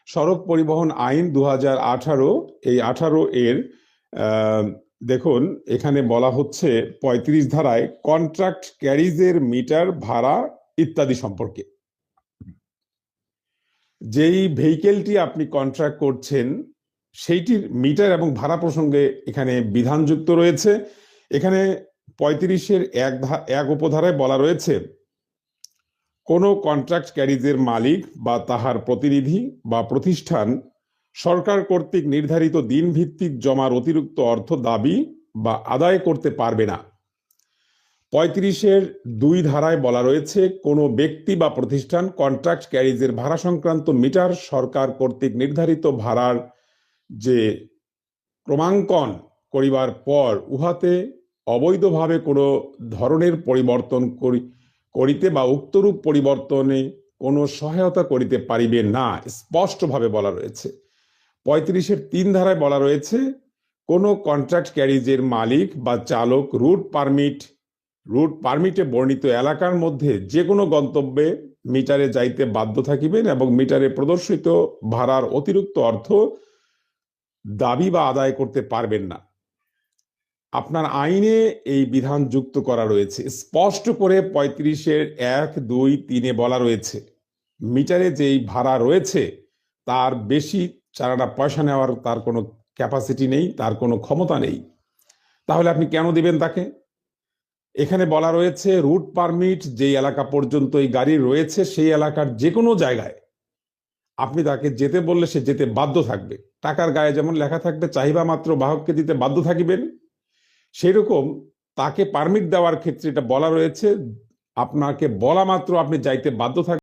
সড়ক পরিবহন আইন 2018, এই 18 এর দেখুন এখানে বলা হচ্ছে 35 ধারায় কন্ট্রাক্ট ক্যারিজের মিটার ভাড়া ইত্যাদি সম্পর্কে। যেই ভেহিকেলটি আপনি কন্ট্রাক্ট করছেন সেইটির মিটার এবং ভাড়া প্রসঙ্গে এখানে বিধানযুক্ত রয়েছে। এখানে 35-এর এক উপধারায় বলা রয়েছে, কোনো কন্ট্রাক্ট ক্যারিজের মালিক বা তাহার প্রতিনিধি বা প্রতিষ্ঠান সরকার কর্তৃক নির্ধারিত দিন ভিত্তিক জমার অতিরিক্ত অর্থ দাবি বা আদায় করতে পারবে না। 35-এর 2 ধারায় বলা রয়েছে, কোনো ব্যক্তি বা প্রতিষ্ঠান কন্ট্রাক্ট ক্যারিজের ভাড়া সংক্রান্ত মিটার সরকার কর্তৃক নির্ধারিত ভাড়ার যে ক্রমাঙ্কন করিবার পর উহাতে অবৈধভাবে কোনো ধরনের পরিবর্তন করিতে বা উক্তরূপ পরিবর্তনে কোনো সহায়তা করিতে পারিবে না, স্পষ্টভাবে বলা রয়েছে। 35-এর 3 ধারায় বলা রয়েছে, কোনো কন্ট্রাক্ট ক্যারিজের মালিক বা চালক রুট পারমিটে বর্ণিত এলাকার মধ্যে যে কোনো গন্তব্যে মিটারে যাইতে বাধ্য থাকিবেন এবং মিটারে প্রদর্শিত ভাড়ার অতিরিক্ত অর্থ দাবি বা আদায় করতে পারবেন না। আপনার আইনে এই বিধান যুক্ত করা রয়েছে স্পষ্ট করে। 35-এর 1, 2, 3-এ বলা রয়েছে, মিটারে যেই ভাড়া রয়েছে তার বেশি চারানা পয়সা নেওয়ার তার কোনো ক্যাপাসিটি নেই, তার কোনো ক্ষমতা নেই। তাহলে আপনি কেন দিবেন তাকে? এখানে বলা রয়েছে, রুট পারমিট যেই এলাকা পর্যন্ত এই গাড়ি রয়েছে সেই এলাকার যে কোনো জায়গায় আপনি তাকে যেতে বললে সে যেতে বাধ্য থাকবে। টাকার গায়ে যেমন লেখা থাকবে চাহিদা মাত্র বাহককে দিতে বাধ্য থাকিবেন, সেরকম তাকে পারমিট দেওয়ার ক্ষেত্রে এটা বলা রয়েছে, আপনাকে বলা মাত্র আপনি যাইতে বাধ্য থাকবেন।